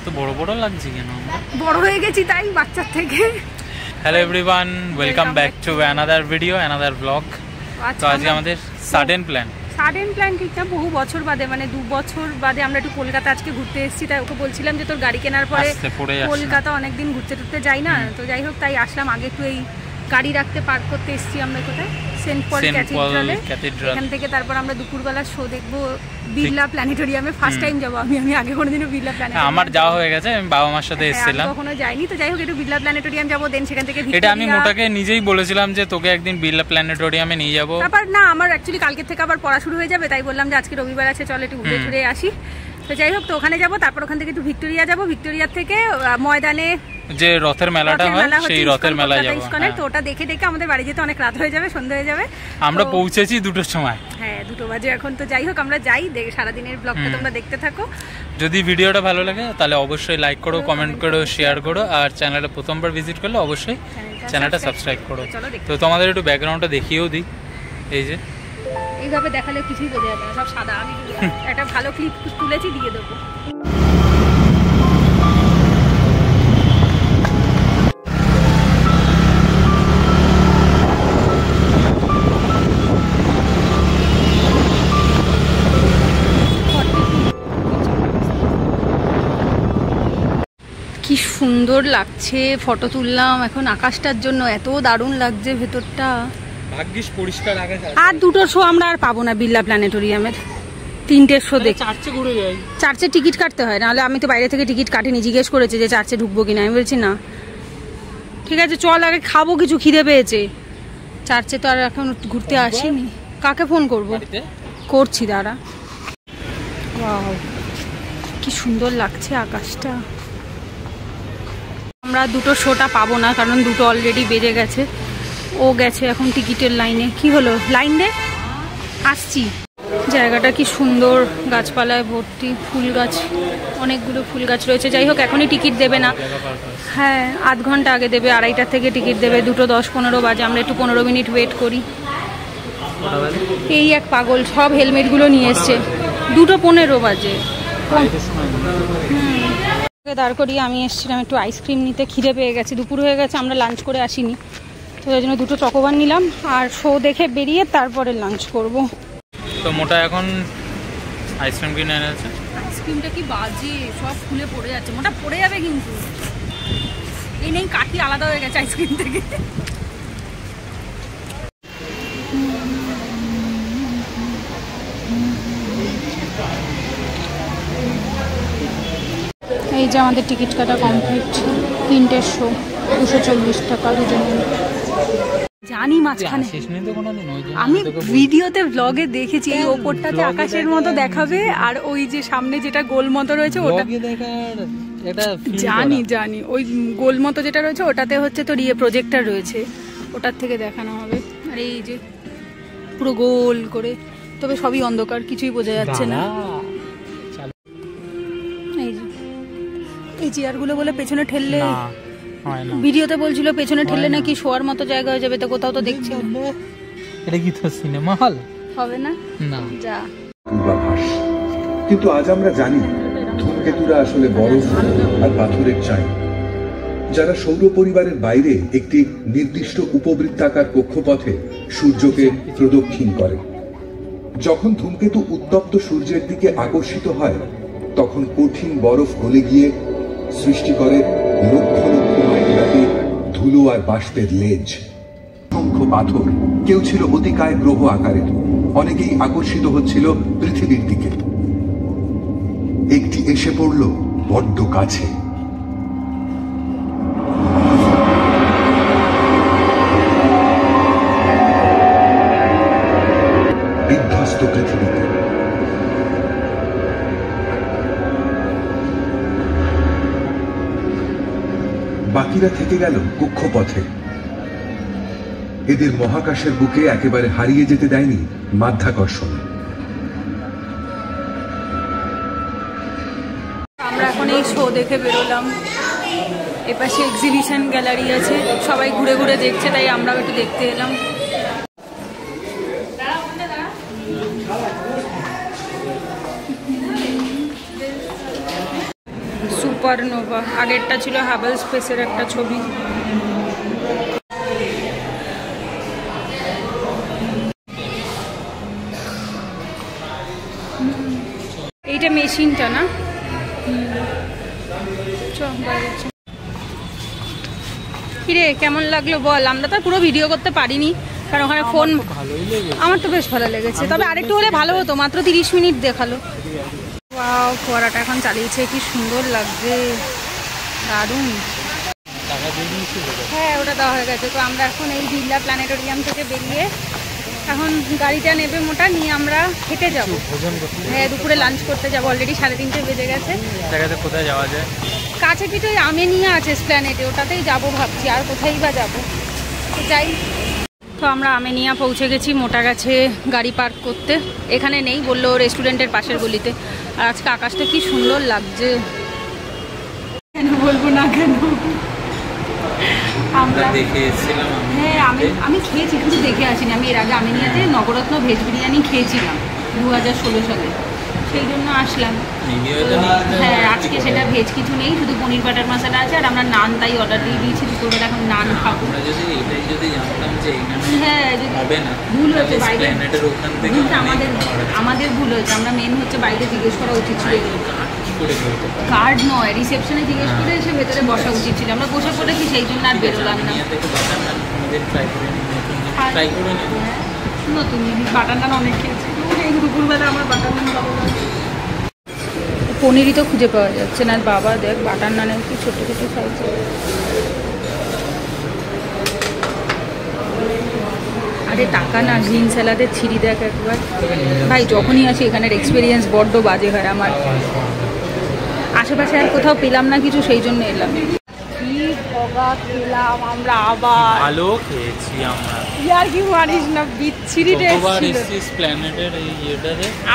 এত বড় বড় লাগছে কেন? বড় হয়ে গেছি তাই বাচ্চার থেকে। Hello everyone, welcome back to another video, another blog. তো আজকে আমাদের সাডেন প্ল্যান ঠিক না, বহু বছর বাদে, মানে 2 বছর বাদে আমরা একটু কলকাতা আজকে ঘুরতে এসেছি। তাই ওকে বলছিলাম যে তোর গাড়ি কেনার পরে কলকাতা অনেকদিন ঘুরতে টুরতে যাই না, তো যাই হোক তাই আসলাম। আগে একটু এই গাড়ি রাখতে পার্ক করতে এসেছি আমরা কোথায়, সেন্ট পল ক্যাথিড্রালে। এখান থেকে তারপর আমরা দুপুরবেলা শো দেখবো বিড়লা প্ল্যানেটোরিয়ামে। ফার্স্ট টাইম যাবো আমি আগে কোনোদিনও বিড়লা প্ল্যানেটোরিয়াম আমার যাওয়া হয়ে গেছে, আমি বাবা মার সাথে এসেছিলাম, কখনো যাইনি। তো যাই হোক একটু বিড়লা প্ল্যানেটোরিয়াম যাবো, দেন সেখান থেকে এটা আমি মোটাকে নিজেই বলেছিলাম যে তোকে একদিন বিড়লা প্ল্যানেটোরিয়ামে নিয়ে যাবো। তারপর না, আমার অ্যাকচুয়ালি কালকে থেকে আবার পড়া শুরু হয়ে যাবে, তাই বললাম যে আজকে রবিবার আছে, চল একটু ঘুরে ঘুরে আসি। তো যাই হোক, তো ওখানে যাবো, তারপর ওখান থেকে একটু ভিক্টোরিয়া যাবো, ভিক্টোরিয়া থেকে ময়দানে যে রথের মেলাটা হয় সেই রথের মেলায় যাবো। তো ওটা দেখে দেখে আমাদের বাড়ি যেতে অনেক রাত হয়ে যাবে, সন্ধ্যা হয়ে যাবে। আমরা পৌঁছেছি 2টার সময়। হ্যাঁ 2 বাজে এখন। তো যাই হোক আমরা যাই, সারাদিনের ব্লগটা তোমরা দেখতে থাকো। যদি ভিডিওটা ভালো লাগে তাহলে অবশ্যই লাইক করো, কমেন্ট করো, শেয়ার করো, আর চ্যানেলটা প্রথমবার ভিজিট করলে অবশ্যই চ্যানেলটা সাবস্ক্রাইব করো। তো তোমাদের একটু ব্যাকগ্রাউন্ডটা দেখিয়েও দিই। এই যে এইভাবে দেখালে কিছুই বোঝা যাবে না, সব সাদা। আমি একটা ভালো ক্লিপ তুলেছি, দিয়ে দেবো। কি সুন্দর লাগছে, ফটো তুললাম এখন আকাশটার জন্য, এত দারুণ লাগছে ভেতরটা। ভাগ্যিস পরিষ্কার আকাশ আছে। আর 2টো শো আমরা আর পাবো না বিড়লা প্ল্যানেটোরিয়ামের, 3টে শো দেখ। চার্চে ঘুরে যাই, চার্চে টিকিট কাটতে হয়, নাহলে আমি তো বাইরে থেকে টিকিট কাটিনি। জিজ্ঞেস করেছে যে চার্চে ঢুকবো কিনা, আমি বলছি না। ঠিক আছে চল, আগে খাবো, কিছু খিদে পেয়েছে। চার্চে তো আর এখন ঘুরতে আসিনি। কাকে ফোন করবো? করছি দাঁড়া। ওয়াও কি সুন্দর লাগছে আকাশটা। আমরা 2টো শোটা পাবো না, কারণ 2টো অলরেডি বেজে গেছে। ও গেছে এখন টিকিটের লাইনে। কি হলো, লাইন দে, আসছি। জায়গাটা কি সুন্দর, গাছপালায় ভর্তি, ফুল গাছ, অনেকগুলো ফুল গাছ রয়েছে। যাই হোক এখনই টিকিট দেবে না, হ্যাঁ 1/2 ঘন্টা আগে দেবে, 2:30 থেকে টিকিট দেবে। 2টো 10-15 বাজে, আমরা একটু 15 মিনিট ওয়েট করি। এই এক পাগল, সব হেলমেটগুলো নিয়ে এসছে। 2:15 বাজে দাঁড় করিয়ে আমি এসেছিলাম একটু আইসক্রিম নিতে, খিদে পেয়ে গেছে, দুপুর হয়ে গেছে, আমরা লাঞ্চ করে আসিনি। তো ওই জন্য 2টো চকোবার নিলাম, আর শো দেখে বেরিয়ে তারপরে লাঞ্চ করব। তো মোটা এখন আইসক্রিম কিনে এনেছে। আইসক্রিমটা কি বাজে, সব খুলে পড়ে যাচ্ছে। মোটা পড়ে যাবে কিন্তু। এই নেই, কাঠি আলাদা হয়ে গেছে আইসক্রিম থেকে। এই যে আমাদের টিকিট কাটা কমপ্লিট, 3টে শো, 240 টাকা দুজনের। জানি মাঝখানে আমি ভিডিওতে ব্লগে দেখেছি এই ওপরটাতে আকাশের মতো দেখাবে, আর ওই যে সামনে যেটা গোল মতো রয়েছে ওটা জানি ওই গোল মতো যেটা রয়েছে ওটাতে হচ্ছে তোর প্রজেক্টর রয়েছে, ওটার থেকে দেখানো হবে। আর এই যে পুরো গোল করে, তবে সবই অন্ধকার, কিছুই বোঝা যাচ্ছে না। এই চেয়ারগুলো বলে পেছনে ঠেললে, ভিডিওতে বলছিল পেছনে ঠেললে নাকি শোয়ার মতো জায়গা হয়ে যাবে, তো কোথাও তো দেখছি না। এটা কি তো সিনেমা হল হবে না? না যা। পূর্বাভাস, কিন্তু আজ আমরা জানি ধূমকেতুরা আসলে বরফ আর পাথরের চাই, যারা সৌর পরিবারের বাইরে একটি নির্দিষ্ট উপবৃত্তাকার কক্ষপথে সূর্যকে প্রদক্ষিণ করে। যখন ধূমকেতু উত্তপ্ত সূর্যের দিকে আকর্ষিত হয়, তখন কঠিন বরফ গলে গিয়ে সৃষ্টি করে লক্ষ লক্ষ মাইল ব্যাপী ধুলো আর বাষ্পের লেজ। অসংখ্য পাথর, কেউ ছিল অতিকায় গ্রহ আকারের, অনেকেই আকর্ষিত হচ্ছিল পৃথিবীর দিকে। একটি এসে পড়ল বড্ড কাছে। বিধ্বস্ত পৃথিবীতে বাকিরা থেকে গেল কক্ষপথে। এদের মহাকাশের বুকে একেবারে হারিয়ে যেতে দেয়নি মাধ্যাকর্ষণ। আমরা এখন এই শো দেখে বেরোলাম, এপাশে এক্সিবিশন গ্যালারি আছে, সবাই ঘুরে ঘুরে দেখছে, তাই আমরাও একটু দেখতে এলাম। সুপারনোভা, আগেরটা ছিল হাবল স্পেসের একটা ছবি। এইটা মেশিনটা না? কিরে কেমন লাগলো বল? আমরা তো পুরো ভিডিও করতে পারিনি কারণ ওখানে ফোন। আমার তো বেশ ভালো লেগেছে, তবে আরেকটু হলে ভালো হতো। মাত্র 30 মিনিট দেখালো। ওয়াও, ফোয়ারাটা এখন চালিয়েছে, কি সুন্দর লাগছে, দারুণ। হ্যাঁ, ওটা দেওয়া হয়ে গেছে। তো আমরা এখন এই বিড়লা প্ল্যানেটোরিয়াম থেকে বেরিয়ে এখন গাড়িটা নেবে মোটা নিয়ে আমরা খেতে যাব। হ্যাঁ, দুপুরে লাঞ্চ করতে যাব। অলরেডি 3:30 বেজে গেছে। কোথায় যাওয়া যায়? কাছে পিঠে আমেনিয়া আছে প্ল্যানেটে, ওটাতেই যাবো ভাবছি। আর কোথায় বা যাবো, যাই। তো আমরা আমেনিয়া পৌঁছে গেছি। মোটা গেছে গাড়ি পার্ক করতে, এখানে নেই, বললো রেস্টুরেন্টের পাশের গলিতে। আর আজকে আকাশটা কি সুন্দর লাগছে, কেন বলবো না কেন। আমরা দেখে এসেছিলাম। হ্যাঁ, আমি খেয়েছি, কিন্তু দেখে আসিনি। আমি এর আগে আমেনিয়াতে নবরত্ন ভেজ বিরিয়ানি খেয়েছিলাম 2016 সালে, সেই জন্য আসলাম। হ্যাঁ, আজকে সেটা ভেজ কিছু নেই, শুধু পনির বাটার মশলা আছে। আর আমরা নান তাই অর্ডার দিয়ে দিয়েছি, দুপুরবেলা এখন নান খাবো। হ্যাঁ, ভুল হয়েছে বাইরে, আমাদের ভুল হয়েছে। আমরা মেন হচ্ছে বাইরে জিজ্ঞেস করা উচিত ছিল, কার্ড নয়, রিসেপশনে জিজ্ঞেস করে এসে ভেতরে বসা উচিত ছিল। আমরা বসে পড়েছি, সেই জন্য আর বেরোলাম না। নতুন জিনিস, বাটার নান অনেক খেয়েছি, এই দুপুরবেলা আমার বাটার নান ভালো লাগে। পনিরই তো খুঁজে পাওয়া যাচ্ছে না। বাবা দেখ, বাটার নানের কি ছোটো ছোটো সাইজ। আরে টাকা না, গ্রিন স্যালাডের ছিঁড়ি দেখ একবার। ভাই যখনই আসি এখানের এক্সপিরিয়েন্স বড্ড বাজে হয় আমার। আশেপাশে আর কোথাও পেলাম না কিছু, সেই জন্য এলাম। কি ভগা খেলাম আমরা, আবার ভালো খেয়েছি আমরা। ইয়ার কি মানিস না, বিচ্ছিরি টেস্ট ছিল।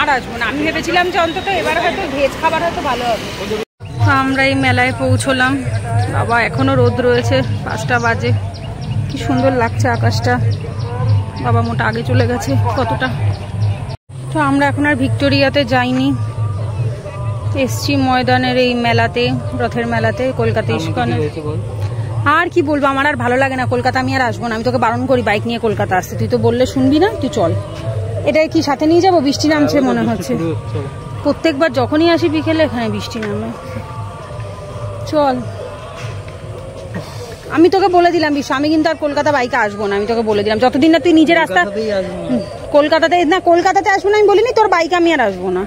আর আসবো না। আমি ভেবেছিলাম যে অন্তত এবার হয়তো ভেজ খাবার হয়তো ভালো হবে। আমরা এই মেলায় পৌঁছলাম। বাবা এখনো রোদ রয়েছে, 5টা বাজে। কি সুন্দর লাগছে আকাশটা। বাবা মোটা আগে চলে গেছে কতটা। তো আমরা এখন আর ভিক্টোরিয়াতে যাইনি, এসছি ময়দানের এই মেলাতে, রথের মেলাতে, কলকাতা ইস্কনে। আর কি বলবো, আমার আর ভালো লাগে না কলকাতা। আমি আর আসবো না। আমি তোকে বারণ করি বাইক নিয়ে কলকাতা আসতে, তুই তো বললে শুনবি না। তুই চল। এটা কি সাথে নিয়ে যাবো? বৃষ্টি নামছে মনে হচ্ছে। প্রত্যেকবার যখনই আসি বিকেলে এখানে বৃষ্টি নামে। চল, আমি তোকে বলে দিলাম বিশ্ব, আমি কিন্তু আর কলকাতা বাইকে আসবো না। আমি তোকে বলে দিলাম, যতদিন না তুই নিজের রাস্তা কলকাতাতে না, কলকাতাতে আসবো না আমি বলিনি, তোর বাইকে আমি আর আসবো না।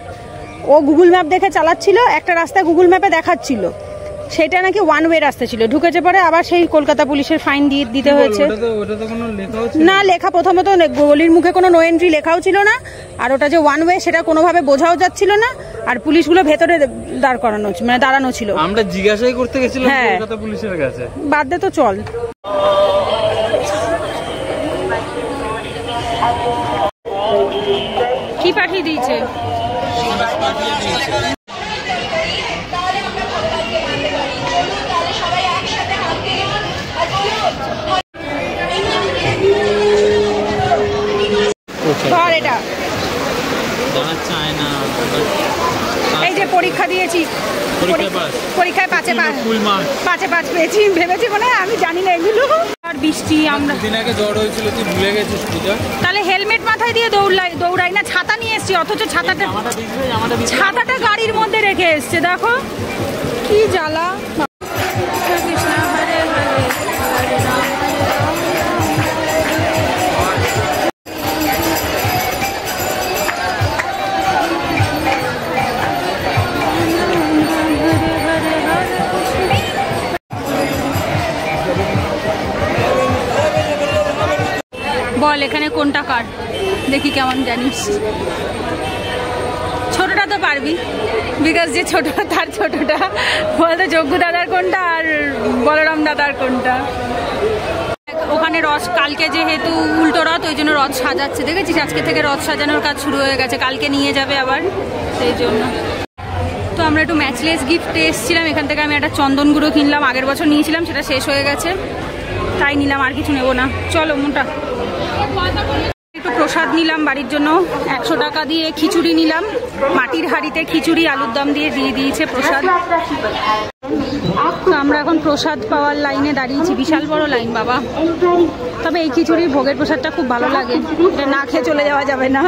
ও গুগল ম্যাপ দেখে চালাচ্ছিল, একটা রাস্তা গুগল ম্যাপে দেখাচ্ছিল, সেটা নাকি ওয়ান ওয়ে রাস্তা ছিল। ঢুকেছে পরে আবার সেই কলকাতা পুলিশের ফাইন দিতে হয়েছে। না, লেখা প্রথমত গলির মুখে কোনো নো এন্ট্রি লেখাও ছিল না। আর ওটা যে ওয়ান ওয়ে সেটা কোনোভাবে বোঝাও যাচ্ছিল না। আর পুলিশগুলো ভেতরে দাঁড় করানো, মানে দাঁড়ানো ছিল। আমরা জিজ্ঞাসাই করতে গেছিলাম কলকাতা পুলিশের কাছে। বাদ দে তো, চল। কি পাঠিয়ে দিয়েছে? এটা এই যে পরীক্ষা দিয়েছি, পরীক্ষায় 5 পেয়েছি। ভেবেছি মনে হয় আমি জানি না এগুলো। আর বৃষ্টি, আমরা দিন আগে জ্বর হয়েছিল, তুই ভুলে গেছিস পূজা। তাহলে হেলমেট মাথায় দিয়ে দৌড়াই না। ছাতা নিয়ে এসছি, অথচ ছাতাটা গাড়ির মধ্যে রেখে এসছে। দেখো কি জ্বালা। বল এখানে কোনটা কার, দেখি কেমন জানিস। ছোটটা তো পারবি, বিকজ যে ছোট তার ছোটটা। বলতো যজ্ঞ দাদার কোনটা আর বলরাম দাদার কোনটা। ওখানে রথ কালকে যেহেতু উল্টো রথ, ওই জন্য রথ সাজাচ্ছে। দেখেছিস আজকে থেকে রথ সাজানোর কাজ শুরু হয়ে গেছে, কালকে নিয়ে যাবে আবার, সেই জন্য। তো আমরা একটু ম্যাচলেস গিফটে এসেছিলাম। এখান থেকে আমি একটা চন্দন গুঁড়ো কিনলাম, আগের বছর নিয়েছিলাম, সেটা শেষ হয়ে গেছে, তাই নিলাম, আর কিছু নেবো না। চলো মোটা একটু প্রসাদ নিলাম বাড়ির জন্য, 100 টাকা দিয়ে খিচুড়ি নিলাম, মাটির হাঁড়িতে খিচুড়ি আলুর দম দিয়ে দিয়েছে প্রসাদ। তো আমরা এখন প্রসাদ পাওয়ার লাইনে দাঁড়িয়েছি, বিশাল বড় লাইন বাবা। তবে এই খিচুড়ির ভোগের প্রসাদটা খুব ভালো লাগে, এটা না খেয়ে চলে যাওয়া যাবে না,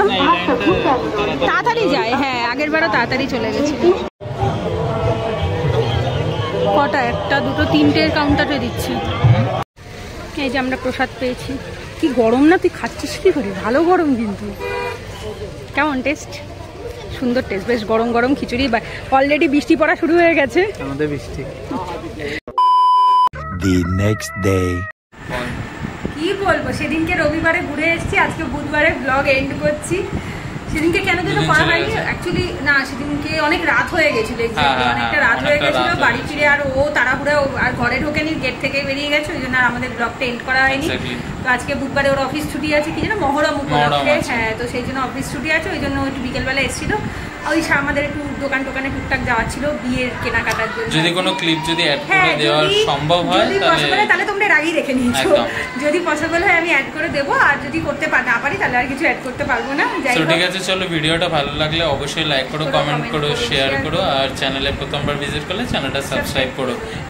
তাড়াতাড়ি যায়। হ্যাঁ, আগের বারও তাড়াতাড়ি চলে গেছে। কটা, 1, 2, 3 কাউন্টারে দিচ্ছে। এই যে আমরা প্রসাদ পেয়েছি। কি গরম না, তুই খাচ্ছিস কি করে? ভালো গরম কিন্তু। কেমন টেস্ট? সুন্দর টেস্ট, বেশ গরম গরম খিচুড়ি। অলরেডি বৃষ্টি পড়া শুরু হয়ে গেছে আমাদের বৃষ্টি। The next day. কি বলবো, সেদিনকে রবিবারে ঘুরে এসেছি, আজকে বুধবারে ব্লগ এন্ড করছি। সেদিনকে কেন যেন করা হয়নি অ্যাকচুয়ালি, না সেদিনকে অনেক রাত হয়ে গেছিল, অনেকটা রাত হয়ে গেছিল বাড়ি ফিরে। আর ও তাড়াহুড়া আর ঘরে ঢোকেনি, গেট থেকে বেরিয়ে গেছে, ওই জন্য আর আমাদের ব্লগটা এন্ড করা হয়নি। তো আজকে বুধবারে ওর অফিস ছুটি আছে, কি যেন মহরম উপলক্ষে, হ্যাঁ, তো সেই জন্য অফিস ছুটি আছে, ওই জন্য একটু বিকেলবেলা এসেছিল। ওই আমাদের একটু টোকানে টুকটাক যাওয়া ছিল বিয়ের কেনাকাটার জন্য। যদি কোনো ক্লিপ যদি অ্যাড করে দেওয়া সম্ভব হয় তাহলে তোমরা এর আগেই রেখে নিয়েছো, যদি পসিবল হয় আমি অ্যাড করে দেবো, আর যদি করতে না পারি তাহলে আর কিছু অ্যাড করতে পারবো না। ঠিক আছে, চলো ভিডিওটা ভালো লাগলে অবশ্যই লাইক করো, কমেন্ট করো, শেয়ার করো, আর চ্যানেলে প্রথমবার ভিজিট করলে চ্যানেলটা সাবস্ক্রাইব করো।